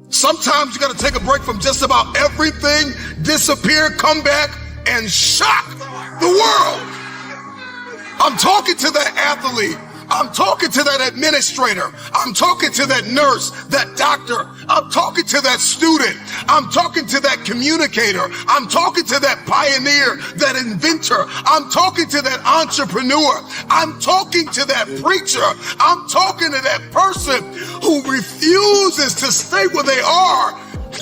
Sometimes you got to take a break from just about everything, disappear, come back, and shock the world. I'm talking to that athlete. I'm talking to that administrator. I'm talking to that nurse, that doctor. I'm talking to that student. I'm talking to that communicator. I'm talking to that pioneer, that inventor. I'm talking to that entrepreneur. I'm talking to that preacher. I'm talking to that person who refuses to stay where they are.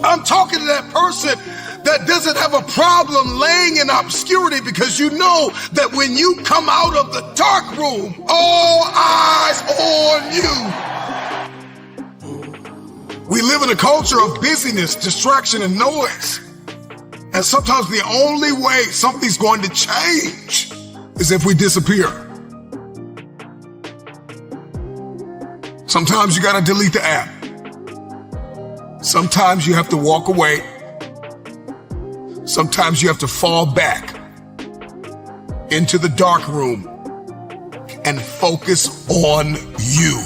I'm talking to that person that doesn't have a problem laying in obscurity, because you know that when you come out of the dark room, all eyes on you. We live in a culture of busyness, distraction, and noise. And sometimes the only way something's going to change is if we disappear. Sometimes you got to delete the app. Sometimes you have to walk away. Sometimes you have to fall back into the dark room and focus on you.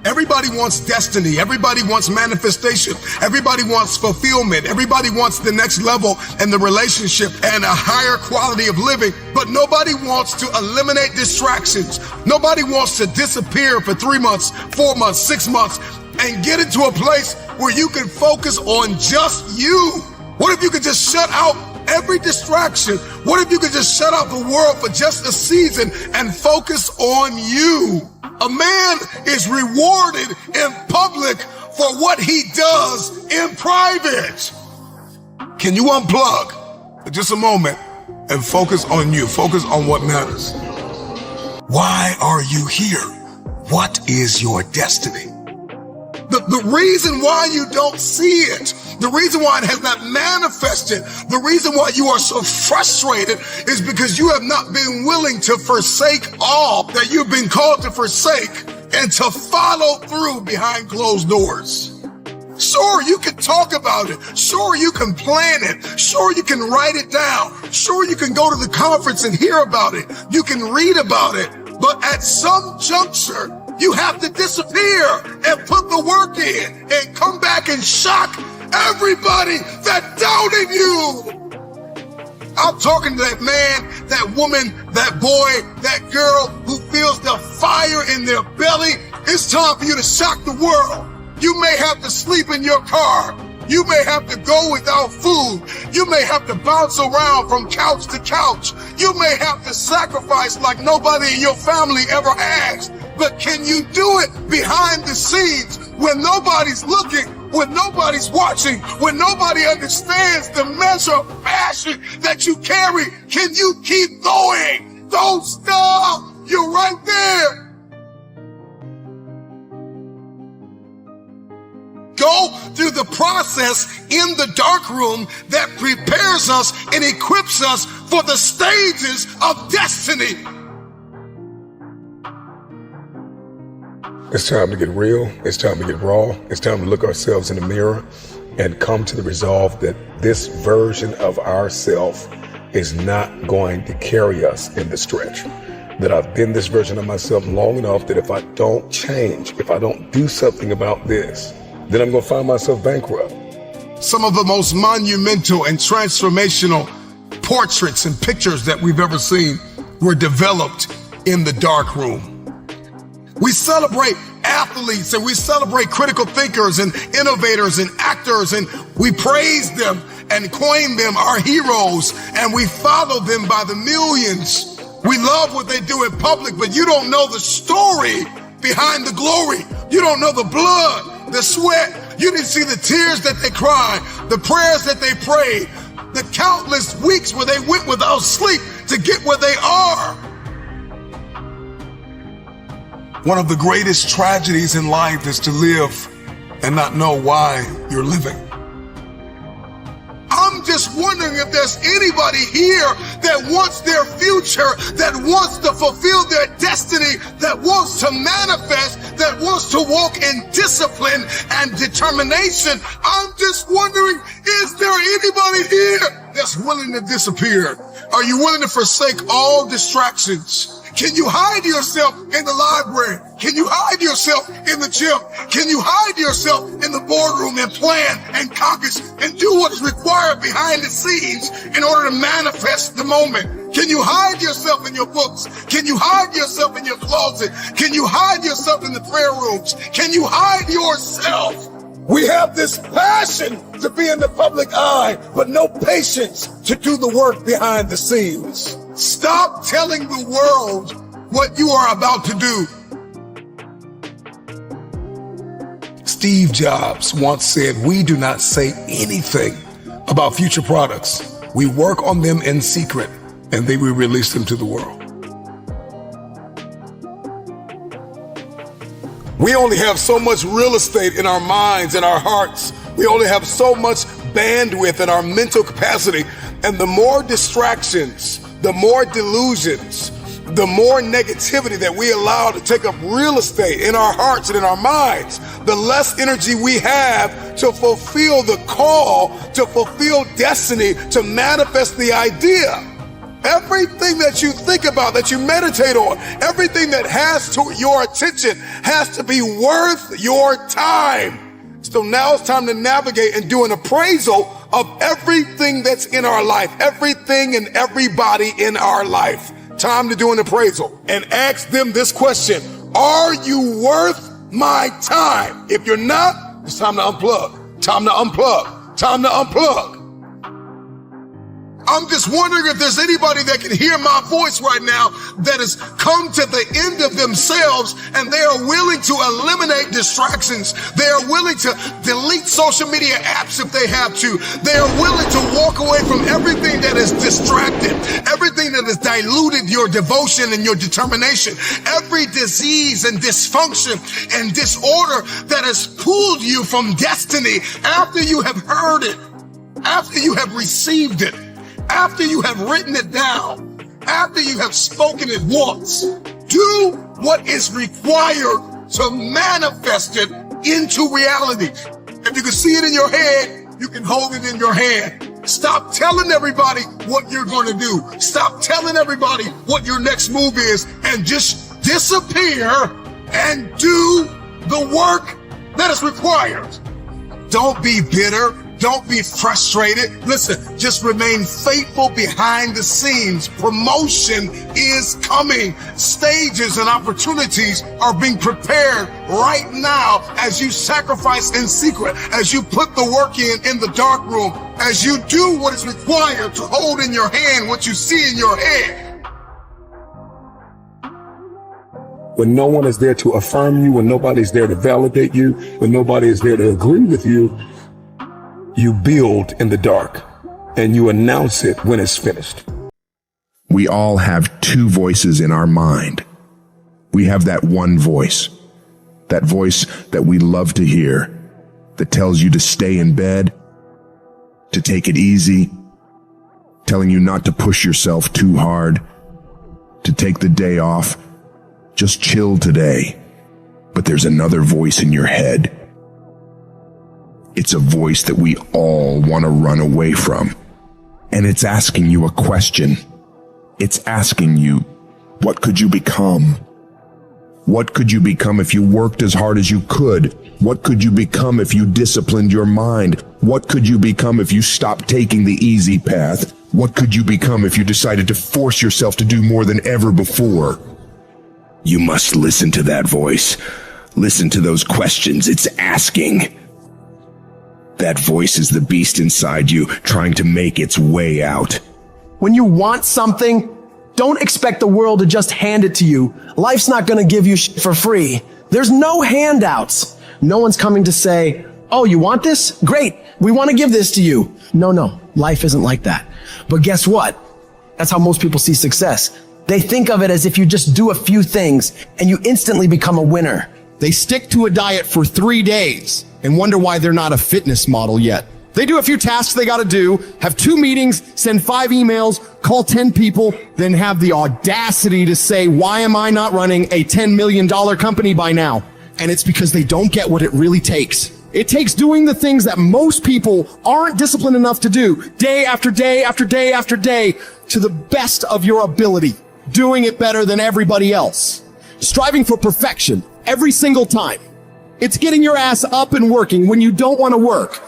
Everybody wants destiny. Everybody wants manifestation. Everybody wants fulfillment. Everybody wants the next level and the relationship and a higher quality of living. But nobody wants to eliminate distractions. Nobody wants to disappear for 3 months, 4 months, 6 months, and get into a place where you can focus on just you. What if you could just shut out every distraction? What if you could just shut out the world for just a season and focus on you? A man is rewarded in public for what he does in private. Can you unplug for just a moment and focus on you? Focus on what matters. Why are you here? What is your destiny? The reason why you don't see it, the reason why it has not manifested, the reason why you are so frustrated is because you have not been willing to forsake all that you've been called to forsake and to follow through behind closed doors. Sure, you can talk about it. Sure, you can plan it. Sure, you can write it down. Sure, you can go to the conference and hear about it. You can read about it. But at some juncture, you have to disappear and put the work in and come back and shock everybody that doubted you. I'm talking to that man, that woman, that boy, that girl who feels the fire in their belly. It's time for you to shock the world. You may have to sleep in your car. You may have to go without food. You may have to bounce around from couch to couch. You may have to sacrifice like nobody in your family ever asked. But can you do it behind the scenes when nobody's looking, when nobody's watching, when nobody understands the measure of passion that you carry? Can you keep going? Don't stop. You're right there. Go through the process in the dark room that prepares us and equips us for the stages of destiny. It's time to get real. It's time to get raw. It's time to look ourselves in the mirror and come to the resolve that this version of ourself is not going to carry us in the stretch. That I've been this version of myself long enough that if I don't change, if I don't do something about this, then I'm going to find myself bankrupt. Some of the most monumental and transformational portraits and pictures that we've ever seen were developed in the dark room. We celebrate athletes and we celebrate critical thinkers and innovators and actors, and we praise them and coin them our heroes, and we follow them by the millions. We love what they do in public, but you don't know the story behind the glory. You don't know the blood, the sweat. You didn't see the tears that they cried, the prayers that they prayed, the countless weeks where they went without sleep to get where they are. One of the greatest tragedies in life is to live and not know why you're living. I'm just wondering if there's anybody here that wants their future, that wants to fulfill their destiny, that wants to manifest, that wants to walk in discipline and determination. I'm just wondering, is there anybody here that's willing to disappear? Are you willing to forsake all distractions Can you hide yourself in the library? Can you hide yourself in the gym? Can you hide yourself in the boardroom and plan and caucus and do what is required behind the scenes in order to manifest the moment? Can you hide yourself in your books? Can you hide yourself in your closet? Can you hide yourself in the prayer rooms? Can you hide yourself? We have this passion to be in the public eye, but no patience to do the work behind the scenes. Stop telling the world what you are about to do. Steve Jobs once said, "We do not say anything about future products. We work on them in secret, and then we release them to the world." We only have so much real estate in our minds and our hearts. We only have so much bandwidth in our mental capacity. And the more distractions, the more delusions, the more negativity that we allow to take up real estate in our hearts and in our minds, the less energy we have to fulfill the call, to fulfill destiny, to manifest the idea. Everything that you think about, that you meditate on, everything that has to your attention has to be worth your time. So now it's time to navigate and do an appraisal of everything that's in our life, everything and everybody in our life. Time to do an appraisal and ask them this question: are you worth my time? If you're not, it's time to unplug. Time to unplug. Time to unplug. I'm just wondering if there's anybody that can hear my voice right now that has come to the end of themselves and they are willing to eliminate distractions. They are willing to delete social media apps if they have to. They are willing to walk away from everything that is distracted, everything that has diluted your devotion and your determination, every disease and dysfunction and disorder that has pulled you from destiny after you have heard it, after you have received it, after you have written it down, after you have spoken it once. Do what is required to manifest it into reality. If you can see it in your head, you can hold it in your hand. Stop telling everybody what you're going to do. Stop telling everybody what your next move is, and just disappear and do the work that is required. Don't be bitter. Don't be frustrated. Listen, just remain faithful behind the scenes. Promotion is coming. Stages and opportunities are being prepared right now as you sacrifice in secret, as you put the work in the dark room, as you do what is required to hold in your hand what you see in your head. When no one is there to affirm you, when nobody's there to validate you, when nobody is there to agree with you, you build in the dark and you announce it when it's finished. We all have two voices in our mind. We have that one voice that we love to hear, that tells you to stay in bed, to take it easy, telling you not to push yourself too hard, to take the day off, just chill today. But there's another voice in your head. It's a voice that we all want to run away from. And it's asking you a question. It's asking you, what could you become? What could you become if you worked as hard as you could? What could you become if you disciplined your mind? What could you become if you stopped taking the easy path? What could you become if you decided to force yourself to do more than ever before? You must listen to that voice. Listen to those questions it's asking. That voice is the beast inside you, trying to make its way out. When you want something, don't expect the world to just hand it to you. Life's not gonna give you shit for free. There's no handouts. No one's coming to say, oh, you want this? Great, we want to give this to you. No, life isn't like that. But guess what? That's how most people see success. They think of it as if you just do a few things and you instantly become a winner. They stick to a diet for 3 days and wonder why they're not a fitness model yet. They do a few tasks they gotta do, have 2 meetings, send 5 emails, call 10 people, then have the audacity to say, why am I not running a $10 million company by now? And it's because they don't get what it really takes. It takes doing the things that most people aren't disciplined enough to do, day after day after day after day, to the best of your ability. doing it better than everybody else. Striving for perfection every single time. It's getting your ass up and working when you don't want to work.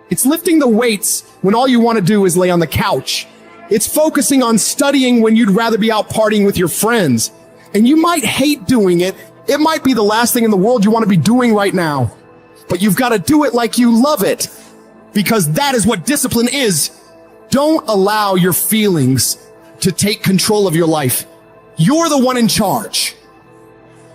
It's lifting the weights when all you want to do is lay on the couch. It's focusing on studying when you'd rather be out partying with your friends. And you might hate doing it. It might be the last thing in the world you want to be doing right now. But you've got to do it like you love it. Because that is what discipline is. Don't allow your feelings to take control of your life. You're the one in charge.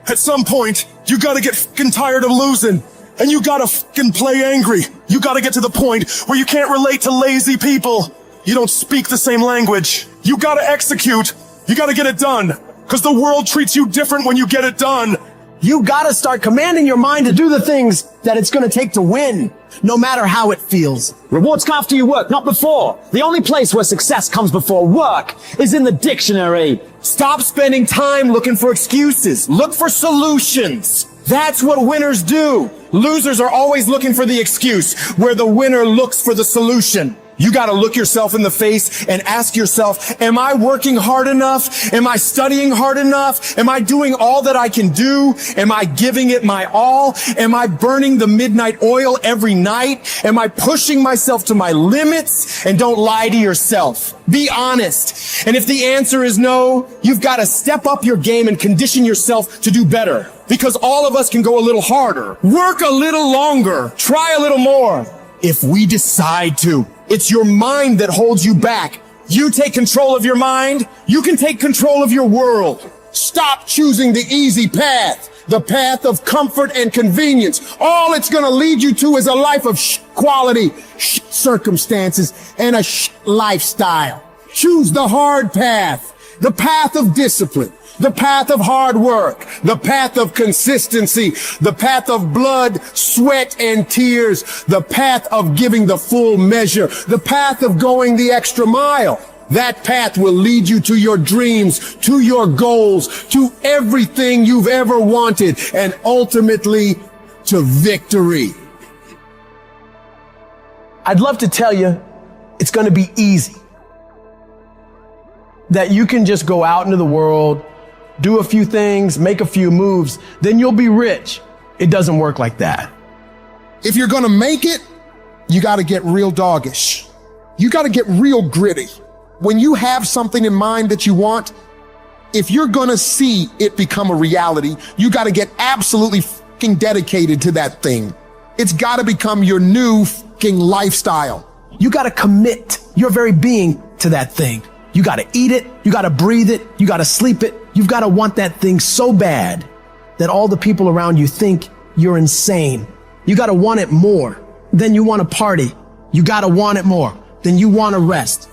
At some point, you gotta get fucking tired of losing. And you gotta fucking play angry. You gotta get to the point where you can't relate to lazy people. You don't speak the same language. You gotta execute. You gotta get it done. Cause the world treats you different when you get it done. You gotta start commanding your mind to do the things that it's gonna take to win, no matter how it feels. Rewards come after you work, not before. The only place where success comes before work is in the dictionary. Stop spending time looking for excuses. Look for solutions. That's what winners do. Losers are always looking for the excuse, where the winner looks for the solution. You gotta look yourself in the face and ask yourself, am I working hard enough? Am I studying hard enough? Am I doing all that I can do? Am I giving it my all? Am I burning the midnight oil every night? Am I pushing myself to my limits? And don't lie to yourself. Be honest. And if the answer is no, you've gotta step up your game and condition yourself to do better. Because all of us can go a little harder, work a little longer, try a little more. If we decide to. It's your mind that holds you back. You take control of your mind, you can take control of your world. Stop choosing the easy path, the path of comfort and convenience. All it's gonna lead you to is a life of quality, circumstances, and a lifestyle. Choose the hard path, the path of discipline, the path of hard work, the path of consistency, the path of blood, sweat, and tears, the path of giving the full measure, the path of going the extra mile. That path will lead you to your dreams, to your goals, to everything you've ever wanted, and ultimately to victory. I'd love to tell you it's going to be easy. That you can just go out into the world, do a few things, make a few moves, then you'll be rich. It doesn't work like that. If you're gonna make it, you gotta get real doggish. You gotta get real gritty. When you have something in mind that you want, if you're gonna see it become a reality, you gotta get absolutely fucking dedicated to that thing. It's gotta become your new fucking lifestyle. You gotta commit your very being to that thing. You gotta eat it, you gotta breathe it, you gotta sleep it. You've gotta want that thing so bad that all the people around you think you're insane. You gotta want it more than you want to party. You gotta want it more than you want to rest.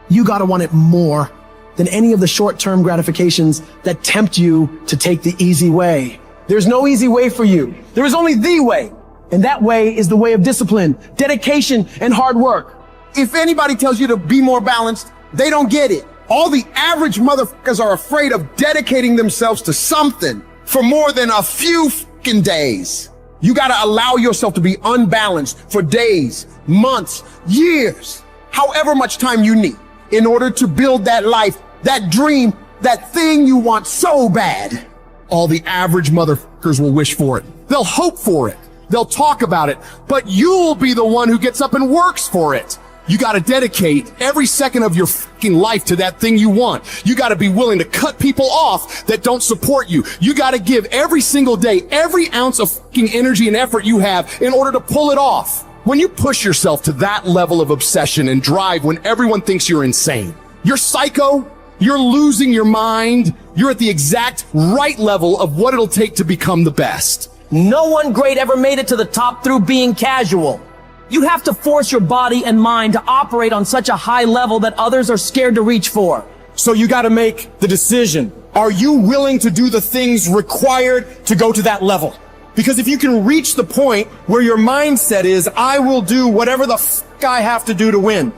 You gotta want it more than any of the short-term gratifications that tempt you to take the easy way. There's no easy way for you. There is only the way. And that way is the way of discipline, dedication, and hard work. If anybody tells you to be more balanced, they don't get it. All the average motherfuckers are afraid of dedicating themselves to something for more than a few fucking days. You gotta allow yourself to be unbalanced for days, months, years, however much time you need in order to build that life, that dream, that thing you want so bad. All the average motherfuckers will wish for it. They'll hope for it. They'll talk about it, but you'll be the one who gets up and works for it. You gotta dedicate every second of your fucking life to that thing you want. You gotta be willing to cut people off that don't support you. You gotta give every single day, every ounce of fucking energy and effort you have in order to pull it off. When you push yourself to that level of obsession and drive when everyone thinks you're insane, you're psycho, you're losing your mind, you're at the exact right level of what it'll take to become the best. No one great ever made it to the top through being casual. You have to force your body and mind to operate on such a high level that others are scared to reach for. So you gotta make the decision. Are you willing to do the things required to go to that level? Because if you can reach the point where your mindset is, I will do whatever the fuck I have to do to win,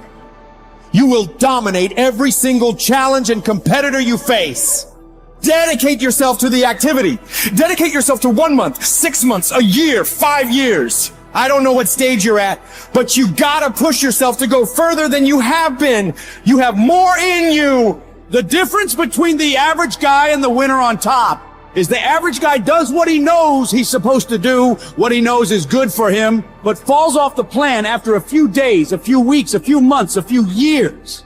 you will dominate every single challenge and competitor you face. Dedicate yourself to the activity. Dedicate yourself to 1 month, 6 months, a year, 5 years. I don't know what stage you're at, but you gotta push yourself to go further than you have been. You have more in you The difference between the average guy and the winner on top is the average guy does what he knows he's supposed to do, what he knows is good for him, but falls off the plan after a few days, a few weeks, a few months, a few years.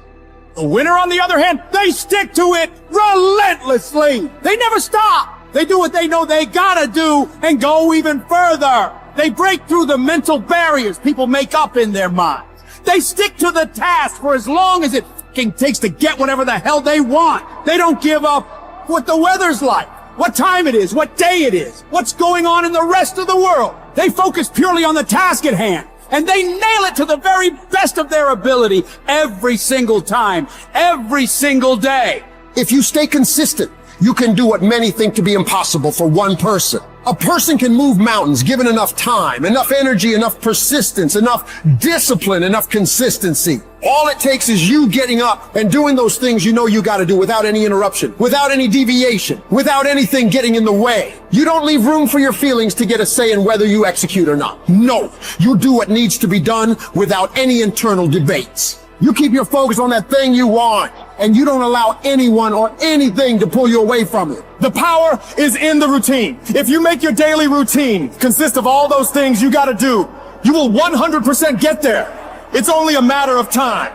The winner, on the other hand, they stick to it relentlessly. They never stop. They do what they know they gotta do and go even further. They break through the mental barriers people make up in their minds. They stick to the task for as long as it fucking takes to get whatever the hell they want. They don't give up what the weather's like, what time it is, what day it is, what's going on in the rest of the world. They focus purely on the task at hand, and they nail it to the very best of their ability every single time, every single day. If you stay consistent, you can do what many think to be impossible for one person. A person can move mountains given enough time, enough energy, enough persistence, enough discipline, enough consistency. All it takes is you getting up and doing those things you know you gotta do without any interruption, without any deviation, without anything getting in the way. You don't leave room for your feelings to get a say in whether you execute or not. No, you do what needs to be done without any internal debates. You keep your focus on that thing you want, and you don't allow anyone or anything to pull you away from it. The power is in the routine. If you make your daily routine consist of all those things you gotta do, you will 100% get there. It's only a matter of time.